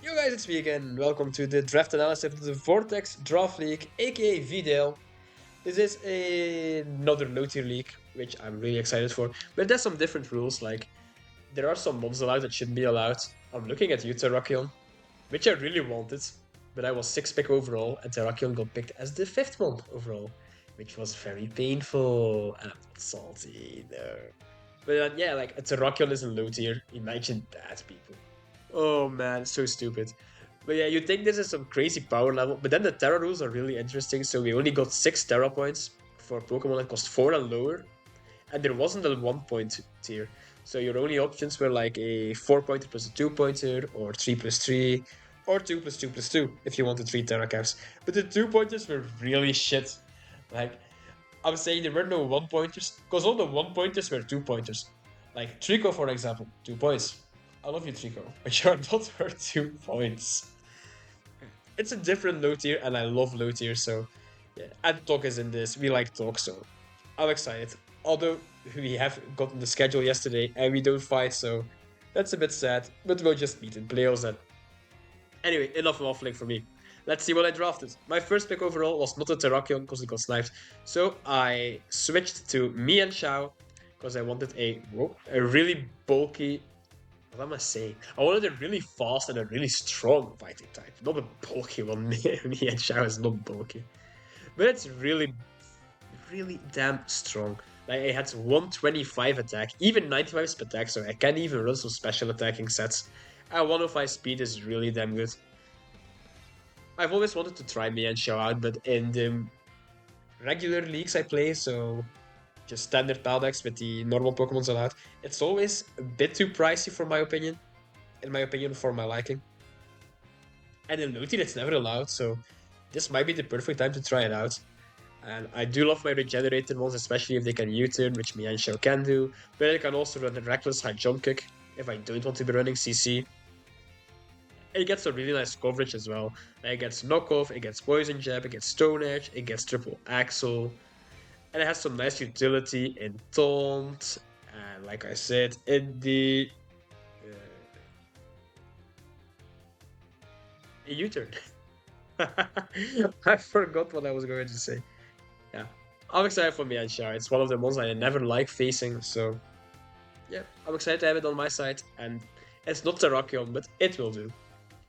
Yo guys, it's me again. Welcome to the draft analysis of the Vortex Draft League, aka VDL. This is another low tier league, which I'm really excited for. But there's some different rules, like there are some mobs allowed that shouldn't be allowed. I'm looking at you, Terrakion, which I really wanted, but I was 6th pick overall, and Terrakion got picked as the 5th mob overall, which was very painful. And I'm not salty, no. But yeah, like a Terrakion is a low tier. Imagine that, people. Oh man, so stupid. But yeah, you think this is some crazy power level, but then the Terra rules are really interesting. So we only got 6 Terra points for Pokemon that cost 4 and lower, and there wasn't a 1 point tier. So your only options were like a 4 pointer plus a 2 pointer, or 3 plus 3, or 2 plus 2 plus 2 if you wanted 3 Terra caps. But the 2 pointers were really shit. Like, I'm saying there were no 1 pointers, because all the 1 pointers were 2 pointers. Like Trico, for example, 2 points. I love you, Trico, but you're not worth 2 points. It's a different low tier, and I love low tier, so yeah. And Talk is in this. We like Talk, so I'm excited. Although we have gotten the schedule yesterday and we don't fight, so that's a bit sad. But we'll just meet in playoffs then. Anyway, enough waffling for me. Let's see what I drafted. My first pick overall was not a Terrakion because it got sniped. So I switched to Me and Xiao because I wanted a really bulky. What am I saying? I wanted a really fast and a really strong fighting type, not a bulky one. Me and Xiao is not bulky, but it's really, really damn strong. Like it had 125 attack, even 95 attack, so I can even run some special attacking sets. And 105 speed is really damn good. I've always wanted to try Me and Xiao out, but in the regular leagues I play, so just standard PAL decks with the normal Pokemons allowed, it's always a bit too pricey for my opinion. In my opinion, for my liking. And in Luti, it's never allowed, so this might be the perfect time to try it out. And I do love my regenerated ones, especially if they can U-turn, which Mienshao can do. But I can also run a reckless high jump kick if I don't want to be running CC. It gets a really nice coverage as well. It gets knockoff, it gets poison jab, it gets stone edge, it gets triple axle. And it has some nice utility in taunt. And like I said, in the U-turn. I forgot what I was going to say. Yeah, I'm excited for Mienshao. It's one of the ones I never like facing, so yeah, I'm excited to have it on my side. And it's not Terrakion, but it will do.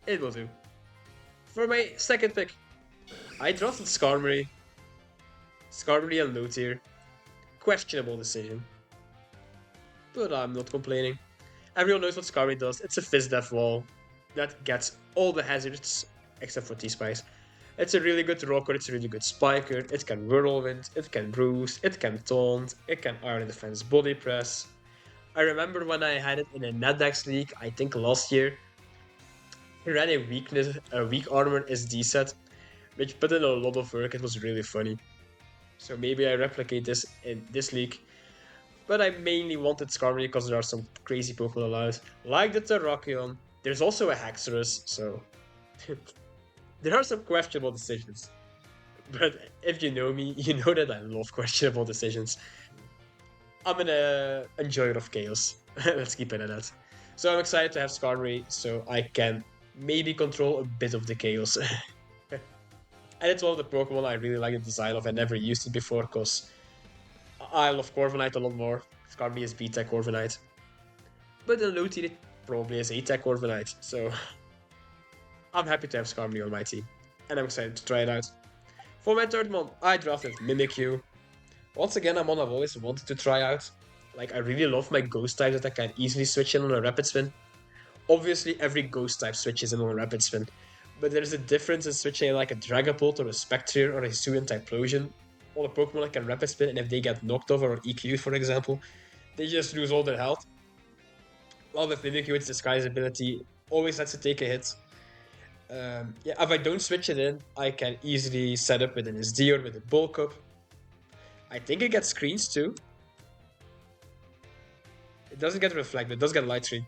It will do. For my second pick, I drafted Skarmory. Skarmory and low tier. Questionable decision. But I'm not complaining. Everyone knows what Skarmory does. It's a Fizz Death Wall that gets all the hazards except for T-Spice. It's a really good rocker, it's a really good spiker, it can whirlwind, it can bruise, it can taunt, it can iron defense body press. I remember when I had it in a NetDex league, I think last year, he ran a weak armor SD set, which put in a lot of work, it was really funny. So maybe I replicate this in this league. But I mainly wanted Skarmory because there are some crazy Pokemon allowed, like the Terrakion. There's also a Haxorus, so there are some questionable decisions. But if you know me, you know that I love questionable decisions. I'm an enjoyer of chaos. Let's keep it at that. So I'm excited to have Skarmory, so I can maybe control a bit of the chaos. And it's one of the Pokemon I really like the design of. I never used it before because I love Corviknight a lot more. Skarmory is V-Tech Corviknight. But in low tier, it probably is A-Tech Corviknight, so I'm happy to have Skarmory on my team, and I'm excited to try it out. For my third one, I drafted Mimikyu. Once again, I'm one I've always wanted to try out. Like, I really love my ghost types that I can easily switch in on a rapid spin. Obviously, every ghost type switches in on a rapid spin, but there's a difference in switching in like a Dragapult or a Spectrier or a Hisuian Typhlosion. All the Pokemon that can rapid spin, and if they get knocked off or EQ'd, for example, they just lose all their health. While with Mimikyu, its disguise ability always lets it take a hit. Yeah, if I don't switch it in, I can easily set up with an SD or with a bulk up. I think it gets screens too. It doesn't get reflect, but it does get light screen.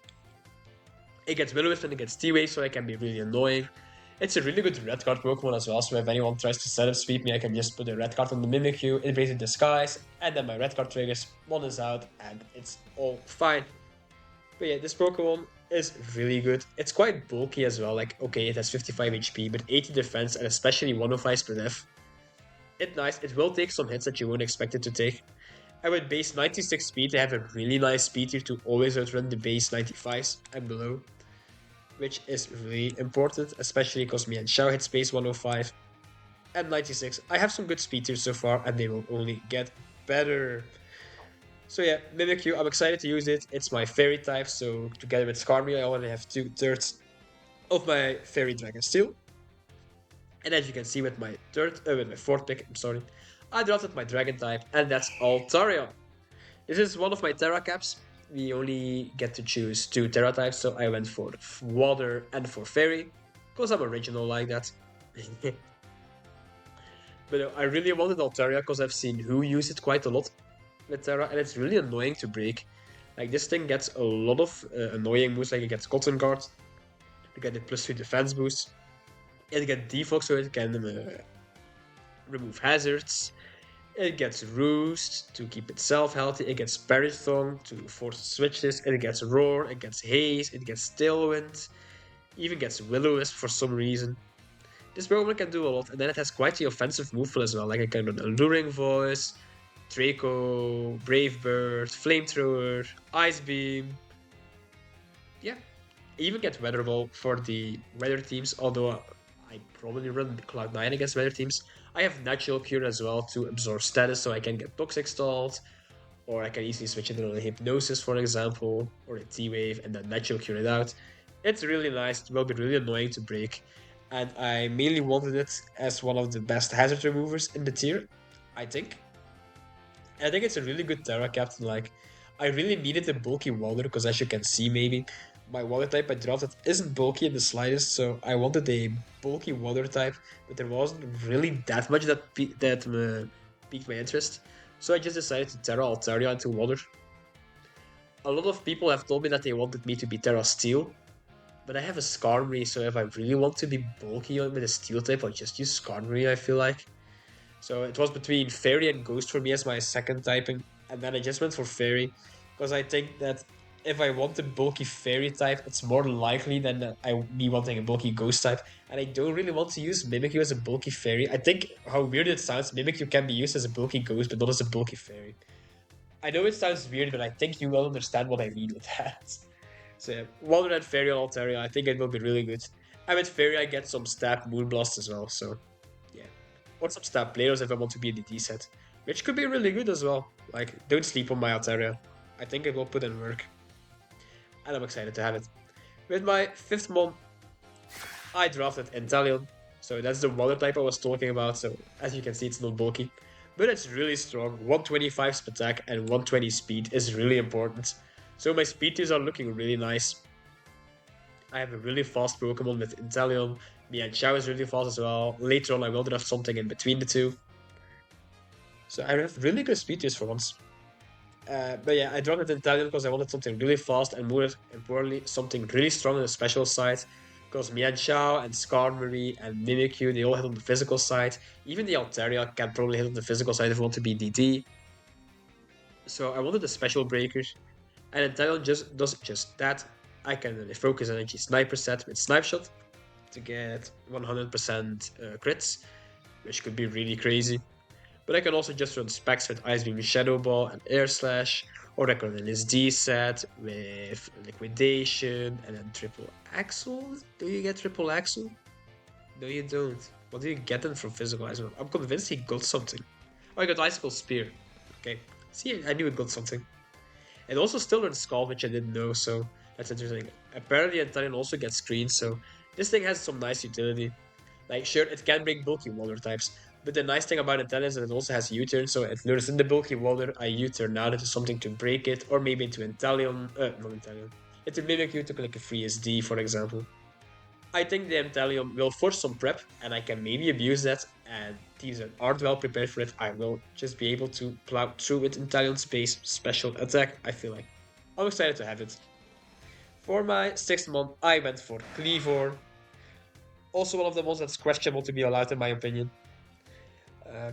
It gets Will-O-Wisp and it gets T-Wave, so it can be really annoying. It's a really good red card Pokemon as well, so if anyone tries to setup sweep me, I can just put a red card on the Mimikyu, it brings in disguise, and then my red card triggers, one is out, and it's all fine. But yeah, this Pokemon is really good. It's quite bulky as well. Like, okay, it has 55 HP, but 80 defense and especially 105 per def. It's nice. It will take some hits that you won't expect it to take. And with base 96 speed, they have a really nice speed here to always outrun the base 95s and below, which is really important, especially because me and Xiao hits base 105 and 96. I have some good speed tiers so far, and they will only get better. So yeah, Mimikyu, I'm excited to use it. It's my fairy type, so together with Skarmory, I already have 2/3 of my fairy dragon steel. And as you can see with my with my fourth pick, I'm sorry, I drafted my dragon type, and that's Altaria. This is one of my Terra caps. We only get to choose 2 Terra types, so I went for water and for fairy, because I'm original like that. But I really wanted Altaria because I've seen who use it quite a lot with Terra, and it's really annoying to break. Like, this thing gets a lot of annoying moves, like it gets Cotton Guard, you get the +3 defense boost, it gets Defog so it can remove hazards, it gets Roost to keep itself healthy, it gets Perish Thong to force switches, it gets Roar, it gets Haze, it gets Tailwind, even gets Will-O-Wisp for some reason. This Pokemon can do a lot, and then it has quite the offensive move pool as well, like it can run Alluring Voice, Draco, Brave Bird, Flamethrower, Ice Beam. Yeah, even get Weather Ball for the weather teams, although I probably run Cloud9 against weather teams. I have Natural Cure as well to absorb status, so I can get Toxic stalled, or I can easily switch it on a Hypnosis, for example, or a T-Wave, and then Natural Cure it out. It's really nice, it will be really annoying to break, and I mainly wanted it as one of the best hazard removers in the tier, I think. I think it's a really good Terra Captain. Like, I really needed a bulky water because, as you can see, maybe my water type I drafted isn't bulky in the slightest. So I wanted a bulky water type, but there wasn't really that much that piqued my interest. So I just decided to Terra Altaria into water. A lot of people have told me that they wanted me to be Terra Steel, but I have a Skarmory, so if I really want to be bulky with a Steel type, I'll just use Skarmory. I feel like. So it was between Fairy and Ghost for me as my second typing, and then I just went for Fairy, because I think that if I want a bulky Fairy type, it's more likely than me wanting a bulky Ghost type, and I don't really want to use Mimikyu as a bulky Fairy. I think how weird it sounds, Mimikyu can be used as a bulky Ghost, but not as a bulky Fairy. I know it sounds weird, but I think you will understand what I mean with that. So yeah, Water and Fairy on Altaria, I think it will be really good. And with Fairy I get some Stab Moonblast as well, so yeah. Or some stab players if I want to be in the D set, which could be really good as well. Like, don't sleep on my Altaria. I think it will put in work. And I'm excited to have it. With my 5th mon, I drafted Inteleon. So that's the water type I was talking about. So as you can see, it's not bulky. But it's really strong. 125 attack and 120 speed is really important. So my speed tiers are looking really nice. I have a really fast Pokemon with Inteleon. Xiao is really fast as well. Later on, I will draft something in between the two. So I have really good speed tiers for once. But yeah, I drafted Inteleon because I wanted something really fast and more importantly, something really strong on the special side. Because Xiao and Skarmory and Mimikyu, they all hit on the physical side. Even the Altaria can probably hit on the physical side if you want to be DD. So I wanted a special breaker. And Inteleon just does just that. I can focus energy sniper set with Snipe Shot to get 100% crits, which could be really crazy. But I can also just run specs with Ice Beam, Shadow Ball, and Air Slash, or I can run an SD set with Liquidation and then Triple Axle. Do you get Triple Axle? No, you don't. What do you get then from Physical Ice Beam? I'm convinced he got something. Oh, I got Icicle Spear. Okay. See, I knew it got something. It also still runs Scald, which I didn't know, so that's interesting. Apparently, Inteleon also gets screen, so this thing has some nice utility. Like, sure, it can break bulky water types, but the nice thing about Inteleon is that it also has U-turn, so it lures in the bulky water, I U-turn out into something to break it, or maybe into Inteleon, not Inteleon, into Mimikyu to like a free SD, for example. I think the Inteleon will force some prep, and I can maybe abuse that, and teams that aren't well prepared for it, I will just be able to plow through with Inteleon space special attack, I feel like. I'm excited to have it. For my 6th month, I went for Cleavor. Also one of the ones that's questionable to be allowed in my opinion.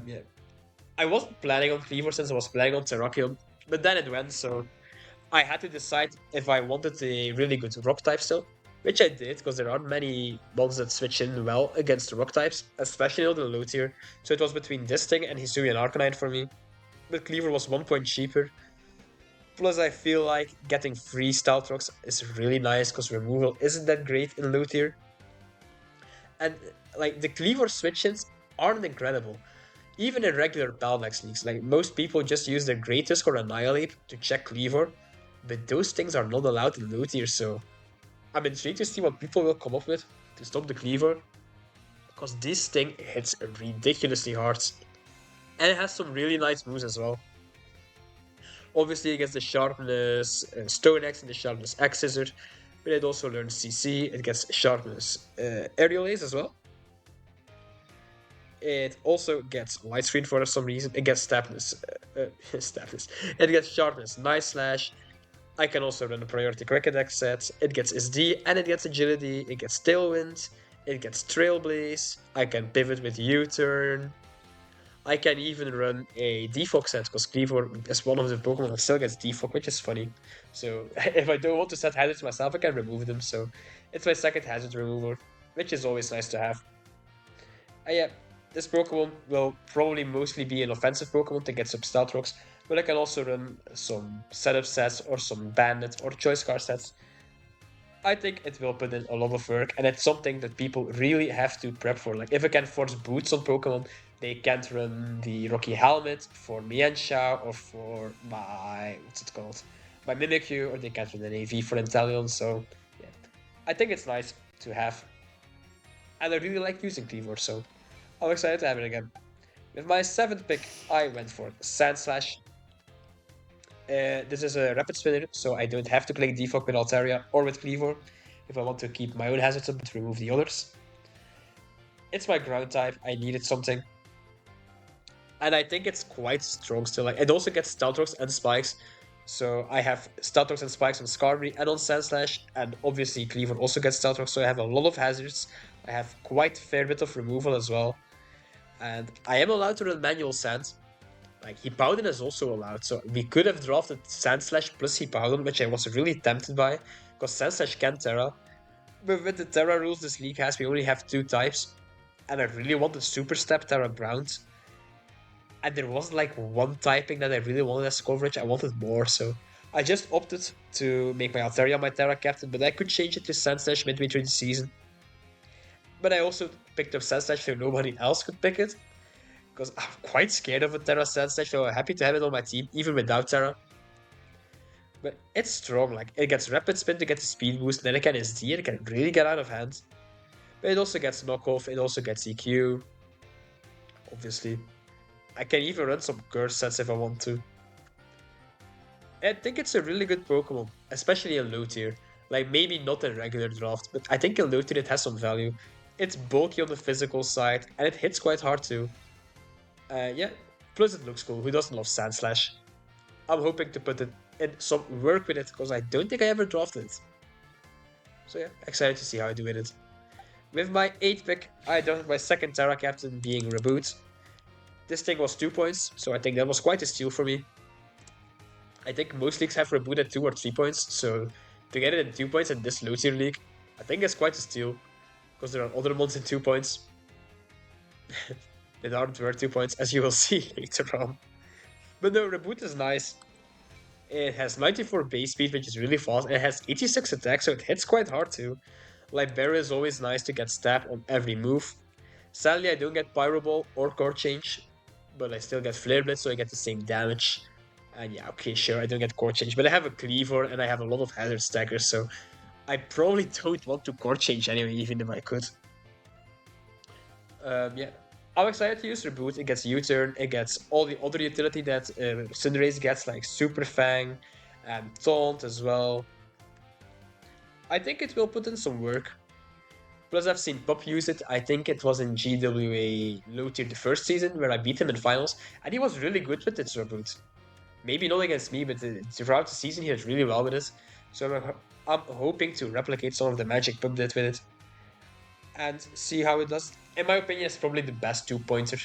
Yeah. I wasn't planning on Cleavor since I was planning on Terrakion, but then it went, so I had to decide if I wanted a really good rock type still, which I did, because there aren't many ones that switch in well against the rock types, especially on the low tier. So it was between this thing and Hisuian Arcanine for me. But Cleaver was 1 point cheaper. Plus, I feel like getting free Stealth Rocks is really nice, because removal isn't that great in low tier. And like the Cleaver switch-ins aren't incredible. Even in regular Paldex leagues, like most people just use their Greatest or Annihilate to check Cleaver, but those things are not allowed in low tier, so I'm intrigued to see what people will come up with to stop the Cleaver, because this thing hits ridiculously hard. And it has some really nice moves as well. Obviously, it gets the Sharpness Stone X and the Sharpness X Scissor, but it also learns CC, it gets Sharpness Aerial Ace as well. It also gets Light Screen for some reason. It gets Stabness. Stabness. It gets Sharpness, Nice Slash. I can also run a Priority Cricket Deck set. It gets SD and it gets Agility. It gets Tailwind. It gets Trailblaze. I can pivot with U-Turn. I can even run a Defog set, because Cleaver is one of the Pokemon that still gets Defog, which is funny. So if I don't want to set hazards myself, I can remove them. So it's my second hazard remover, which is always nice to have. Yeah, this Pokemon will probably mostly be an offensive Pokemon to get some Stealth Rocks, but I can also run some setup sets or some Bandit or Choice Card sets. I think it will put in a lot of work, and it's something that people really have to prep for. Like, if I can force boots on Pokemon, they can't run the Rocky Helmet for Mienshao or for my, what's it called? My Mimikyu, or they can't run an AV for Inteleon, so yeah. I think it's nice to have. And I really like using Cleaver, so I'm excited to have it again. With my 7th pick, I went for Sand Slash. This is a Rapid Spinner, so I don't have to play Defog with Altaria or with Cleaver if I want to keep my own hazards up but remove the others. It's my ground type, I needed something. And I think it's quite strong still. Like, it also gets Stealth Rocks and Spikes, so I have Stealth Rocks and Spikes on Skarmory and on Sand Slash, and obviously Cleaver also gets Stealth Rocks, so I have a lot of hazards. I have quite a fair bit of removal as well. And I am allowed to run manual Sand. Like, Hippowdon is also allowed, so we could have drafted Sand Slash plus Hippowdon, which I was really tempted by, because Sand Slash can Terra. But with the Terra rules this league has, we only have 2 types, and I really wanted Super Step Terra Ground. And there wasn't like one typing that I really wanted as coverage, I wanted more, so I just opted to make my Altaria my Terra Captain, but I could change it to Sand Slash midway through the season. But I also picked up Sand Slash so nobody else could pick it, because I'm quite scared of a Terra Sand Slash, so I'm happy to have it on my team, even without Terra. But it's strong, like, it gets Rapid Spin to get the speed boost, then it can SD, it can really get out of hand. But it also gets Knockoff, it also gets EQ, obviously. I can even run some Curse sets if I want to. I think it's a really good Pokemon, especially in low tier. Like, maybe not in regular draft, but I think in low tier it has some value. It's bulky on the physical side, and it hits quite hard too. Yeah, plus it looks cool. Who doesn't love Sand Slash? I'm hoping to put it in some work with it, because I don't think I ever drafted it. So yeah, excited to see how I do with it. With my 8th pick, I drafted my second Terra Captain, being Reboot. This thing was 2 points, so I think that was quite a steal for me. I think most leagues have Reboot at 2 or 3 points, so to get it at 2 points in this low tier league, I think it's quite a steal, because there are other ones in 2 points that aren't worth 2 points, as you will see later on. But no, Reboot is nice. It has 94 base speed, which is really fast, and it has 86 attack, so it hits quite hard too. Libera is always nice to get stabbed on every move. Sadly, I don't get Pyro Ball or Core Change, but I still get Flare Blitz, so I get the same damage. And yeah, okay, sure, I don't get Core Change, but I have a Cleaver and I have a lot of Hazard Stackers, so I probably don't want to Core Change anyway, even if I could. Yeah, I'm excited to use Reboot. It gets U-Turn, it gets all the other utility that Cinderace gets, like Super Fang and Taunt as well. I think it will put in some work. Plus, I've seen Pop use it. I think it was in GWA low tier the first season where I beat him in finals, and he was really good with its Reboot. Maybe not against me, but throughout the season he did really well with it. So I'm hoping to replicate some of the magic Pop did with it and see how it does. In my opinion, it's probably the best 2-pointer.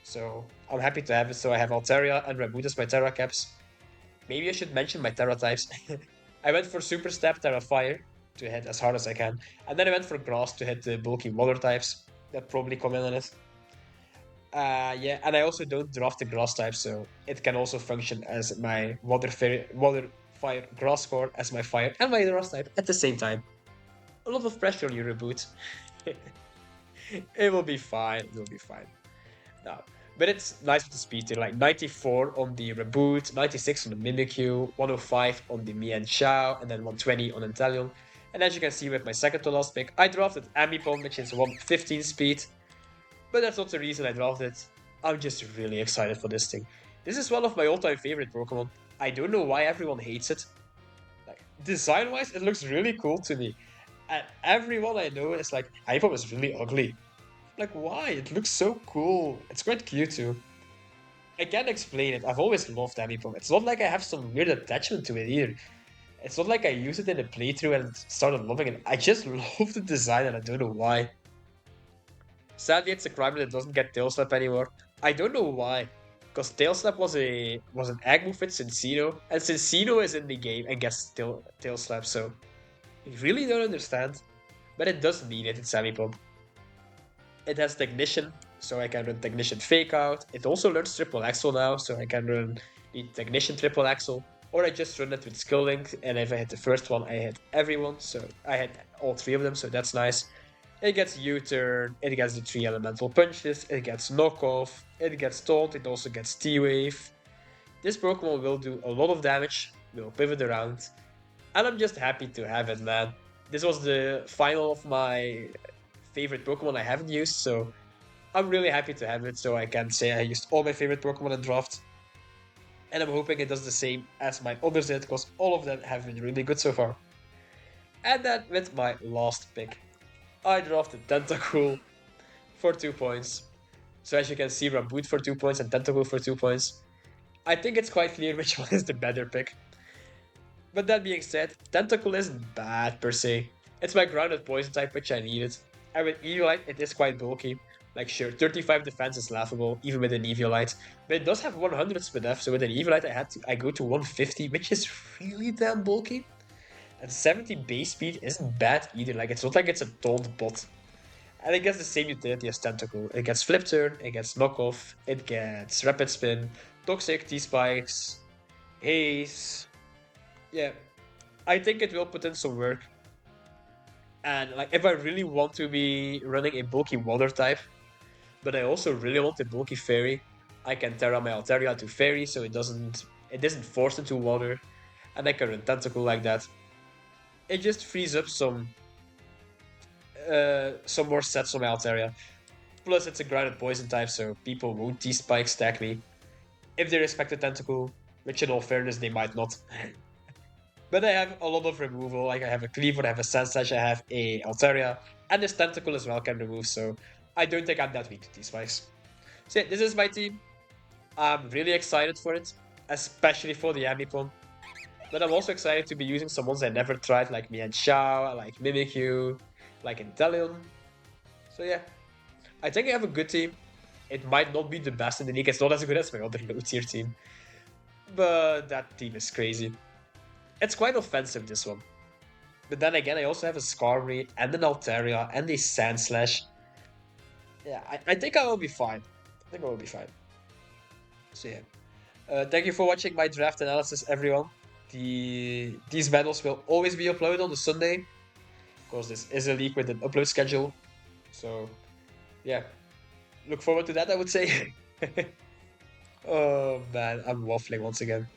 So I'm happy to have it. So I have Altaria and Reboot as my Terra Caps. maybe I should mention my Terra types. I went for Super Step, Terra Fire to hit as hard as I can. And then I went for Grass to hit the bulky water types that probably come in on it. Yeah, and I also don't draft the grass type, so it can also function as my water fire grass core as my fire and my grass type at the same time. A lot of pressure on your reboot. It will be fine. It will be fine. No, but it's nice with the speed tier, like 94 on the reboot, 96 on the Mimikyu, 105 on the Mian Xiao, and then 120 on Inteleon. And as you can see with my second to last pick, I drafted Ambipom, which is 115 speed. But that's not the reason I drafted it. I'm just really excited for this thing. This is one of my all-time favorite Pokemon. I don't know why everyone hates it. Like, design-wise, it looks really cool to me. And everyone I know is like, Ambipom is really ugly. Like, why? It looks so cool. It's quite cute too. I can't explain it. I've always loved Ambipom. It's not like I have some weird attachment to it either. It's not like I used it in a playthrough and started loving it. I just love the design and I don't know why. Sadly, it's a crime that it doesn't get Tail Slap anymore. I don't know why. Because Tail Slap was an egg move with Cincino, and Cincino is in the game and gets Tail Slap, so I really don't understand. But it does need it in Semi-Pump. It has Technician, so I can run Technician Fake Out. It also learns Triple Axle now, so I can run the Technician Triple Axle. Or I just run it with Skill Link, and if I hit the first one, I hit everyone, so I hit all three of them, so that's nice. It gets U-turn, it gets the 3 elemental punches, it gets knockoff, it gets taunt, it also gets T-wave. This Pokemon will do a lot of damage, will pivot around, and I'm just happy to have it, man. This was the final of my favorite Pokemon I haven't used, so I'm really happy to have it, so I can say I used all my favorite Pokemon in draft. And I'm hoping it does the same as my others did, because all of them have been really good so far. And then with my last pick, I drafted Tentacool for 2 points. So as you can see, Raboot for 2 points and Tentacool for 2 points. I think it's quite clear which one is the better pick. But that being said, Tentacool isn't bad per se. It's my grounded poison type which I needed. And with Eviolite, it is quite bulky. Like sure, 35 defense is laughable, even with an Eviolite. But it does have 100 SPDF, so with an Eviolite I go to 150, which is really damn bulky. And 70 base speed isn't bad either, like it's not like it's a taunt bot. And it gets the same utility as Tentacool. It gets Flip Turn, it gets Knockoff, it gets Rapid Spin, Toxic, T-Spikes, Haze. Yeah, I think it will put in some work. And like if I really want to be running a bulky water type, but I also really want a bulky fairy, I can Terra my Altaria to fairy so it isn't forced into water. And I can run Tentacool like that. It just frees up some more sets on my Altaria. Plus, it's a grounded poison type, so people won't T-Spike stack me. If they respect the Tentacool, which in all fairness, they might not. But I have a lot of removal, like I have a Cleaver, I have a Sandslash, I have a Altaria, and this Tentacool as well can remove, so I don't think I'm that weak to T-Spikes. So yeah, this is my team. I'm really excited for it, especially for the Ambipom. But I'm also excited to be using some ones I never tried, like Mian Xiao, like Mimikyu, like Inteleon. So yeah, I think I have a good team. It might not be the best in the league. It's not as good as my other low-tier team. But that team is crazy. It's quite offensive, this one. But then again, I also have a Skarmory and an Altaria and a Sandslash. Yeah, I think I will be fine. I think I will be fine. So yeah. Thank you for watching my draft analysis, everyone. These battles will always be uploaded on the Sunday, because this is a league with an upload schedule. So, yeah, look forward to that, I would say. Oh man, I'm waffling once again.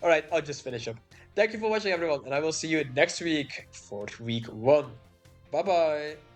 Alright, I'll just finish up. Thank you for watching, everyone, and I will see you next week for week 1. Bye bye!